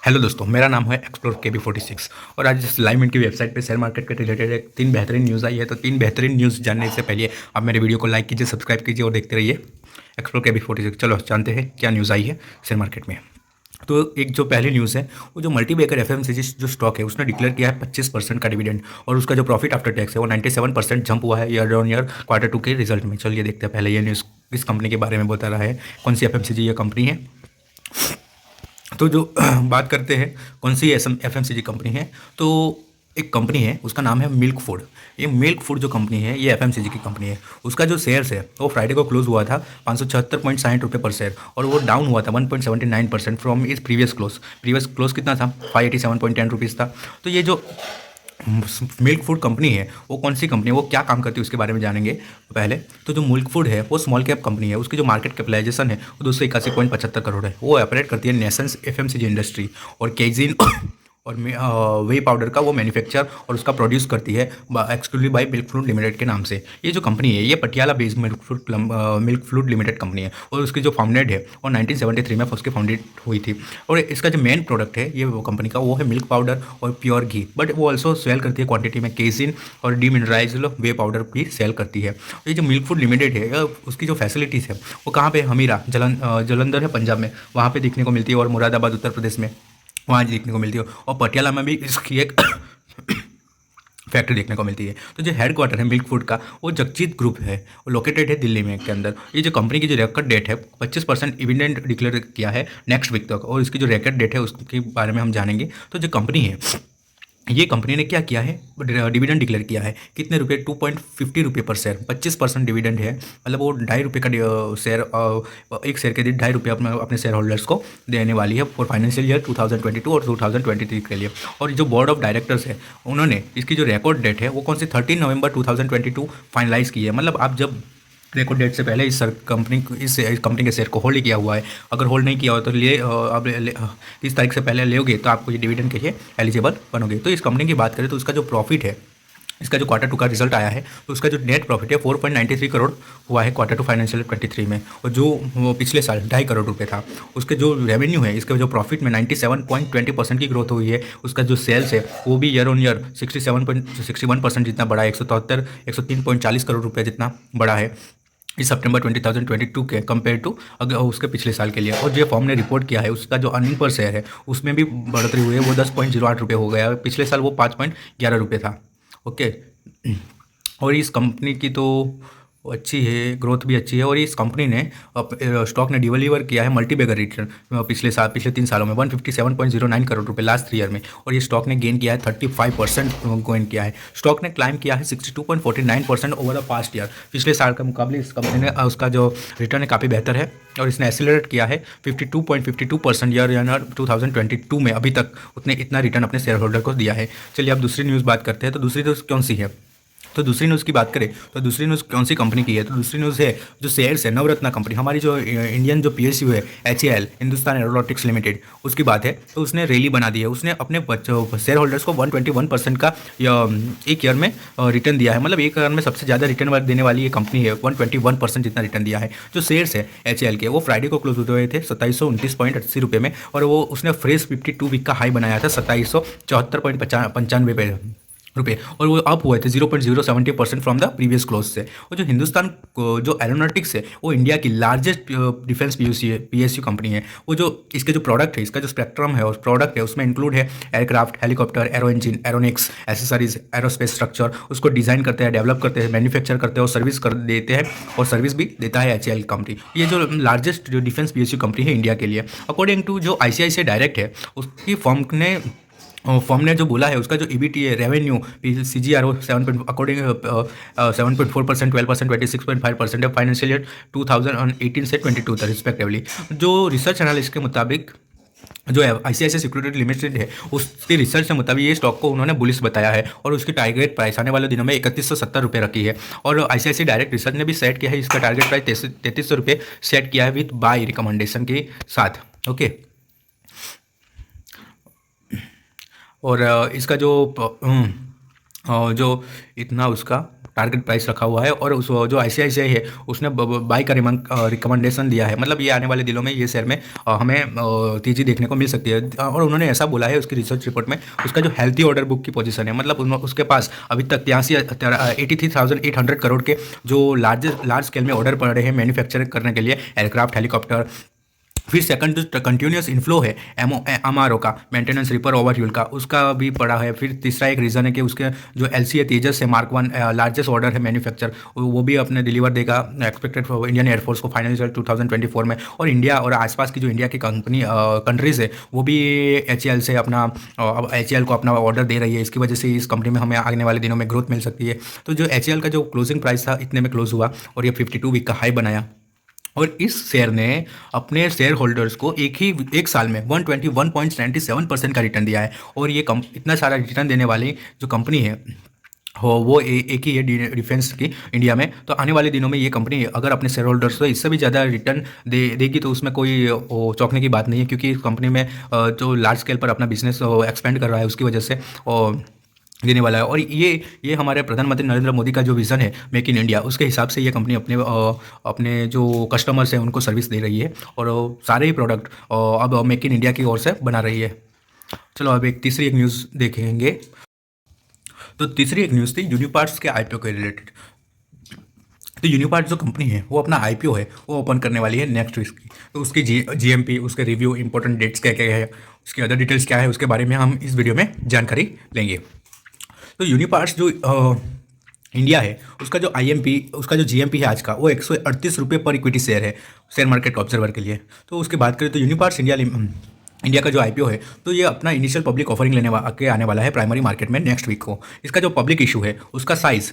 Hello दोस्तों, मेरा नाम है एक्सप्लोर KB46 और आज इस लाइव मिनट की वेबसाइट पे शेयर मार्केट के रिलेटेड एक 3 बेहतरीन न्यूज़ आई है। तो 3 बेहतरीन न्यूज़ जानने से पहले आप मेरे वीडियो को लाइक कीजिए, सब्सक्राइब कीजिए और देखते रहिए एक्सप्लोर KB46। चलो जानते हैं क्या न्यूज़ आई है शेयर मार्केट में। तो एक जो पहली न्यूज़ है वो जो मल्टीबेगर FMCG जो स्टॉक है उसने डिक्लेयर किया है 25% का डिविडेंड और उसका जो प्रॉफिट आफ्टर टैक्स है वो 97% जंप हुआ है ईयर ऑन ईयर Q2 के रिजल्ट में। चलिए देखते हैं पहले ये न्यूज़ किस कंपनी के बारे में बता रहा है, कौन सी FMCG ये कंपनी है। तो जो बात करते हैं कौन सी FMCG कंपनी है, तो एक कंपनी है उसका नाम है मिल्क फूड। ये मिल्क फूड जो कंपनी है ये FMCG की कंपनी है। उसका जो शेयर्स है वो फ्राइडे को क्लोज हुआ था 576.60 रुपये पर शेयर और वो डाउन हुआ था 1.79% फ्रॉम इस प्रीवियस क्लोज कितना था 587.10 रुपीज़ था। तो ये जो मिल्क फूड कंपनी है वो कौन सी कंपनी है, वो क्या काम करती है उसके बारे में जानेंगे पहले। तो जो मिल्क फूड है वो स्मॉल कैप कंपनी है, उसकी जो मार्केट कैपिटलाइजेशन है वो 281.75 करोड़ है। वो ऑपरेट करती है नेशंस FMCG इंडस्ट्री और केजिन और वे पाउडर का वो मैन्युफैक्चर और उसका प्रोड्यूस करती है exclusive by milk food limited के नाम से। ये जो कंपनी है ये Patiala based milk food limited company है और उसकी जो फाउंडेड है और 1973 में उसकी फाउंडेड हुई थी। और इसका जो मेन प्रोडक्ट है ये वो कंपनी का वो है मिल्क पाउडर और प्योर घी, बट वो ऑल्सो सेल करती है क्वांटिटी में केसिन और डीमिनरलाइज वे पाउडर भी सेल करती है। ये जो मिल्क फूड लिमिटेड है उसकी जो फैसिलिटीज़ है वो कहाँ पे, हमीरा जलंधर है पंजाब में, वहाँ पे देखने को मिलती है और मुरादाबाद उत्तर प्रदेश में वहाँ देखने को मिलती है और पटियाला में भी इसकी एक फैक्ट्री देखने को मिलती है। तो जो हेड क्वार्टर है मिल्क फूड का वो जगजीत ग्रुप है, वो लोकेटेड है दिल्ली में के अंदर। ये जो कंपनी की जो रिकॉर्ड डेट है 25% डिविडेंड डिक्लेयर किया है नेक्स्ट वीक तक और इसकी जो रिकॉर्ड डेट है उसके बारे में हम जानेंगे। तो जो कंपनी है ये कंपनी ने क्या किया है, डिविडेंड डिक्लेयर किया है कितने रुपए, 2.50 रुपये पर शेयर, 25% डिविडेंड है। मतलब वो ₹2.5 का शेयर, एक शेयर के दिन ₹2.5 अपने अपने शेयर होल्डर्स को देने वाली है फॉर फाइनेंशियल ईयर 2022 और 2023 के लिए। और जो बोर्ड ऑफ डायरेक्टर्स है उन्होंने इसकी जो रिकॉर्ड डेट है वो कौन सी 13 नवंबर 2022 फाइनलाइज की है। मतलब आप जब रिकॉर्ड डेट से पहले इस कंपनी के शेयर को होल्ड किया हुआ है, अगर होल्ड नहीं किया हो तो अब 30 तारीख से पहले लोगे तो आपको ये डिविडेंड के लिए एलिजिबल बनोगे। तो इस कंपनी की बात करें तो उसका जो प्रॉफिट है, इसका जो Q2 का रिजल्ट आया है तो उसका जो नेट प्रॉफिट है 4.93 करोड़ हुआ है Q2 फाइनेंशियल 23 में, और जो वो पिछले साल 2.5 करोड़ रुपए था। उसके जो रेवेन्यू है, इसके जो प्रॉफिट में 97.20% की ग्रोथ हुई है। उसका जो सेल्स है वो भी ईयर ऑन ईयर 67.61% जितना बढ़ा है, 103.40 करोड़ रुपये जितना बढ़ा है इस सितंबर 2022 के कंपेयर टू अगर उसके पिछले साल के लिए। और जो फॉर्म ने रिपोर्ट किया है उसका जो अर्निंग पर शेयर है उसमें भी बढ़ोतरी हुई है, वो 10.08 रुपये हो गया है, पिछले साल वो 5.11 रुपये था। ओके। और इस कंपनी की तो अच्छी है, ग्रोथ भी अच्छी है। और इस कंपनी ने स्टॉक ने डिलीवर किया है मल्टीबैगर रिटर्न पिछले 3 सालों में 157.09 करोड़ रुपए लास्ट 3 ईयर में, और ये स्टॉक ने गेन किया है 35% गेन किया है। स्टॉक ने क्लाइम किया है 62.49% ओवर द पास्ट ईयर। पिछले साल के मुकाबले इस कंपनी ने उसका जो रिटर्न है काफ़ी बेहतर है और इसने एक्सेलरेट किया है 52.52% ईयर 2022 में अभी तक उसने इतना रिटर्न अपने शेयर होल्डर को दिया है। चलिए अब दूसरी न्यूज़ बात करते हैं। तो दूसरी न्यूज़ कौन सी है, तो दूसरी न्यूज़ की बात करें तो दूसरी न्यूज़ कौन सी कंपनी की है, तो दूसरी न्यूज़ है जो शेयर्स है नवरत्ना कंपनी, हमारी जो इंडियन जो PSU है HAL हिंदुस्तान एरोनॉटिक्स लिमिटेड, उसकी बात है। तो उसने रैली बना दी है, उसने अपने शेयर होल्डर्स को 121% का एक ईयर में रिटर्न दिया है। मतलब एक ईयर में सबसे ज़्यादा रिटर्न देने वाली ये कंपनी है, 121% जितना रिटर्न दिया है। जो शेयर्स है HAL के वो फ्राइडे को क्लोज होते हुए थे 2729.80 रुपये में, और वो उसने फ्रेश 52 वीक का हाई बनाया था 2774.95 रुपये, और वो अप हुए थे 0.070% फ्रॉम द प्रीवियस क्लोज से। और जो हिंदुस्तान जो एरोनॉटिक्स है वो इंडिया की लार्जेस्ट डिफेंस PSU कंपनी है। वो जो इसके जो प्रोडक्ट है, इसका जो स्पेक्ट्रम है और प्रोडक्ट है उसमें इंक्लूड है aircraft, helicopter, aero engine, avionics, accessories, aerospace structure, उसको डिज़ाइन करते हैं, डेवलप करते हैं, मैन्युफैक्चर करते हैं और सर्विस कर देते हैं, और सर्विस भी देता है HAL कंपनी। ये जो लार्जेस्ट जो डिफेंस PSU कंपनी है इंडिया के लिए। अकॉर्डिंग टू जो ICICI डायरेक्ट है उसकी फर्म ने जो बोला है उसका जो EBITDA रेवेन्यू CGR 7.4%, 12%, 26.5% है फाइनेंशियल ईयर 2018 से 22 तक रिस्पेक्टिवली। जो रिसर्च एनालिस्ट के मुताबिक जो ICICI सिक्योरिटी लिमिटेड है उसकी रिसर्च के मुताबिक ये स्टॉक को उन्होंने बुलिश बताया है और उसकी टारगेट प्राइस आने वाले दिनों में 3170 रुपये रखी है। और ICICI डायरेक्ट रिसर्च ने भी सेट किया है, इसका टारगेट प्राइस 3300 रुपये सेट किया है विथ बाय रिकमेंडेशन के साथ। ओके। और इसका जो इतना उसका टारगेट प्राइस रखा हुआ है और उस जो आईसीआईसीआई है उसने बाई का रिकमेंडेशन दिया है। मतलब ये आने वाले दिनों में ये शेयर में हमें तेजी देखने को मिल सकती है। और उन्होंने ऐसा बोला है उसकी रिसर्च रिपोर्ट में, उसका जो हेल्थी ऑर्डर बुक की पोजीशन है, मतलब उसके पास अभी तक 83,800 करोड़ के जो लार्ज स्केल में ऑर्डर पड़ रहे हैं मैन्युफैक्चरिंग करने के लिए, एयरक्राफ्ट, हेलीकॉप्टर। फिर सेकंड जो कंटिन्यूस इनफ्लो है एमआरओ का, मेंटेनेंस रिपेयर ओवरह्यूल का, उसका भी पड़ा है। फिर तीसरा एक रीज़न है कि उसके जो एलसीए तेजस है Mark 1 लार्जेस्ट ऑर्डर है मैन्युफैक्चर, वो भी अपने डिलीवर देगा एक्सपेक्टेड इंडियन एयरफोर्स को फाइनेंशियल 2024 में। और इंडिया और आसपास की जो इंडिया की कंट्रीज़ है वो भी एचएएल से एचएएल को अपना ऑर्डर दे रही है। इसकी वजह से इस कंपनी में हमें आने वाले दिनों में ग्रोथ मिल सकती है। तो जो एचएएल का जो क्लोजिंग प्राइस था इतने में क्लोज हुआ और ये 52 वीक का हाई बनाया। और इस शेयर ने अपने शेयर होल्डर्स को एक साल में 121.97% का रिटर्न दिया है। और ये इतना सारा रिटर्न देने वाली जो कंपनी है हो वो एक ही है डिफेंस की इंडिया में। तो आने वाले दिनों में ये कंपनी अगर अपने शेयर होल्डर्स को इससे भी ज़्यादा रिटर्न देगी तो उसमें कोई चौंकने की बात नहीं है, क्योंकि इस कंपनी में जो लार्ज स्केल पर अपना बिजनेस एक्सपेंड कर रहा है उसकी वजह से देने वाला है। और ये हमारे प्रधानमंत्री नरेंद्र मोदी का जो विज़न है मेक इन इंडिया, उसके हिसाब से ये कंपनी अपने जो कस्टमर्स हैं उनको सर्विस दे रही है और सारे ही प्रोडक्ट अब मेक इन इंडिया की ओर से बना रही है। चलो अब तीसरी एक न्यूज़ देखेंगे। तो तीसरी एक न्यूज़ थी यूनिपार्ट्स के आईपीओ के रिलेटेड। तो यूनिपार्ट जो कंपनी है वो अपना आईपीओ है वो ओपन करने वाली है नेक्स्ट वीक की। तो उसकी जीएमपी, उसके रिव्यू, इंपॉर्टेंट डेट्स क्या क्या है, उसकी अदर डिटेल्स क्या है, उसके बारे में हम इस वीडियो में जानकारी लेंगे। तो यूनिपार्ट्स जो इंडिया है उसका जो आईएमपी, उसका जो जीएमपी है आज का, वो 138 रुपये पर इक्विटी शेयर है शेयर मार्केट ऑब्जर्वर के लिए। तो उसकी बात करें तो यूनिपार्ट्स इंडिया का जो आईपीओ है तो ये अपना इनिशियल पब्लिक ऑफरिंग आने वाला है प्राइमरी मार्केट में नेक्स्ट वीक को। इसका जो पब्लिक इशू है उसका साइज़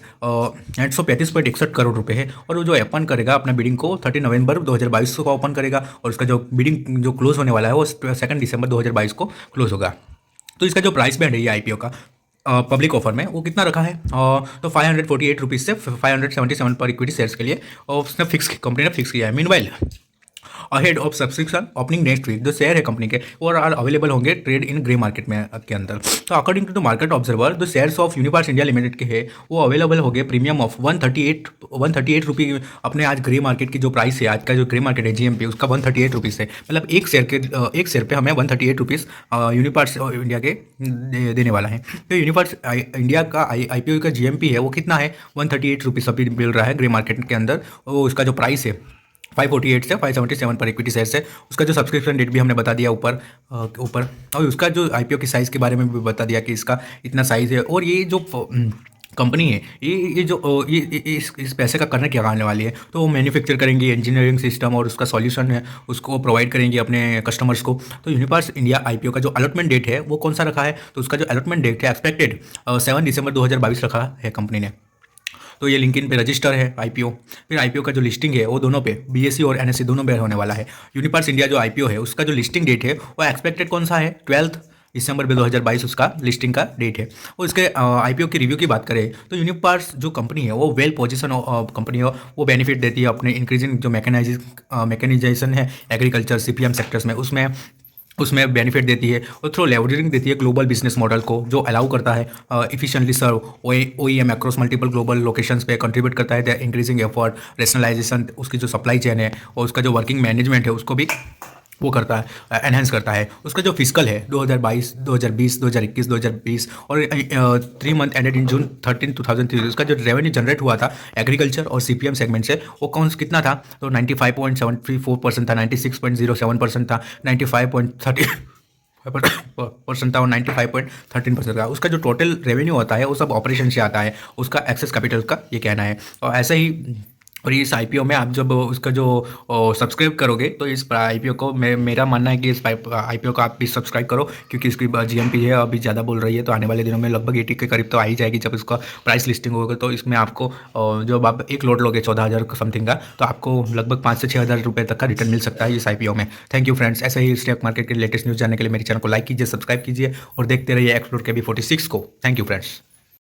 835.61 करोड़ रुपए है। और वो जो ओपन करेगा अपना बिडिंग को 30 नवंबर 2022 को ओपन करेगा और उसका जो बिडिंग जो क्लोज होने वाला है वो 2 दिसंबर 2022 को क्लोज होगा। तो इसका जो प्राइस बैंड है ये आईपीओ का पब्लिक ऑफर में वो कितना रखा है, तो 548 रुपीज़ से 577 पर इक्विटी शेयर्स के लिए और उसने कंपनी ने फिक्स किया है। Meanwhile ahead of subscription opening next week जो शेयर है कंपनी के वो आर अवेलेबल होंगे ट्रेड इन ग्रे मार्केट में के अंदर। तो according to the market observer जो shares of Uniparts India Limited के है वो अवेलेबल हो गए प्रीमियम ऑफ 138 रुपी। अपने आज ग्रे मार्केट की जो प्राइस है, आज का जो ग्रे मार्केट है जीएमपी, उसका 138 रुपीज़ है। मतलब एक शेयर पे हमें 138 रुपीज़ यूनिपार्ट्स इंडिया के देने वाला है। तो यूनिपार्ट्स इंडिया का आईपीओ का जीएमपी है वो कितना है, 138 रुपीज़ अभी मिल रहा है ग्रे मार्केट के अंदर। वो उसका जो प्राइस है 548 से 577 पर इक्विटी शेयर है। उसका जो सब्सक्रिप्शन डेट भी हमने बता दिया ऊपर और उसका जो आईपीओ की साइज़ के बारे में भी बता दिया कि इसका इतना साइज़ है। और ये जो कंपनी है ये जो ये इस पैसे का करना क्या आने वाली है, तो वो मैन्युफैक्चर करेंगे इंजीनियरिंग सिस्टम और उसका सॉल्यूशन है उसको प्रोवाइड करेंगे अपने कस्टमर्स को। तो यूनिपार्ट्स इंडिया आईपीओ का जो अलॉटमेंट डेट है वो कौन सा रखा है, तो उसका जो अलॉटमेंट डेट है एक्सपेक्टेड 7 दिसंबर 2022 रखा है कंपनी ने। तो ये लिंक्डइन पे रजिस्टर है आईपीओ। फिर आईपीओ का जो लिस्टिंग है वो दोनों पे बीएसई और एनएसई दोनों पे होने वाला है। यूनिपार्ट्स इंडिया जो आईपीओ है उसका जो लिस्टिंग डेट है वो एक्सपेक्टेड कौन सा है, 12 दिसंबर 2022 उसका लिस्टिंग का डेट है। और इसके आईपीओ की रिव्यू की बात करें तो यूनिपार्ट्स जो कंपनी है वो वेल पोजीशन कंपनी है, वो बेनिफिट देती है अपने इंक्रीजिंग जो मैकेनाइजेशन है एग्रीकल्चर सीपीएम सेक्टर्स में, उसमें बेनिफिट देती है और थ्रू लेवरेजिंग देती है ग्लोबल बिजनेस मॉडल को जो अलाउ करता है efficiently serve OEM across multiple global locations पे कंट्रीब्यूट करता है द इंक्रीजिंग एफर्ट रेशनलाइजेशन, उसकी जो सप्लाई चेन है और उसका जो वर्किंग मैनेजमेंट है उसको भी वो करता है एनहेंस करता है। उसका जो फिजिकल है 2022, 2020, 2021, 2020 और 3 मंथ एंडेड इन जून 13, 2003 उसका जो रेवेन्यू जनरेट हुआ था एग्रीकल्चर और सीपीएम सेगमेंट से वो कितना था, तो 95.74% था, 96.07% था, 95.30% था और 95.13% का उसका जो टोटल रेवेन्यू होता है वो सब ऑपरेशन से आता है, उसका एक्सेस कैपिटल का ये कहना है। और ऐसे ही और इस आईपीओ में आप जब उसका जो सब्सक्राइब करोगे तो इस आईपीओ को मेरा मानना है कि इस आईपीओ को आप भी सब्सक्राइब करो, क्योंकि इसकी जीएमपी है अभी ज़्यादा बोल रही है। तो आने वाले दिनों में लगभग 80 के करीब तो आ ही जाएगी जब इसका प्राइस लिस्टिंग होगा। तो इसमें आपको जब आप एक लोड लोगे 14,000 समथिंग का तो आपको लगभग 5 से 6,000 रुपये तक का रिटर्न मिल सकता है इस आईपीओ में। थैंक यू फ्रेंड्स, ऐसे ही स्टॉक मार्केट के लेटेस्ट न्यूज़ जानने के लिए मेरे चैनल को लाइक कीजिए, सब्सक्राइब कीजिए और देखते रहिए एक्सप्लोर KB46 को। Thank you friends.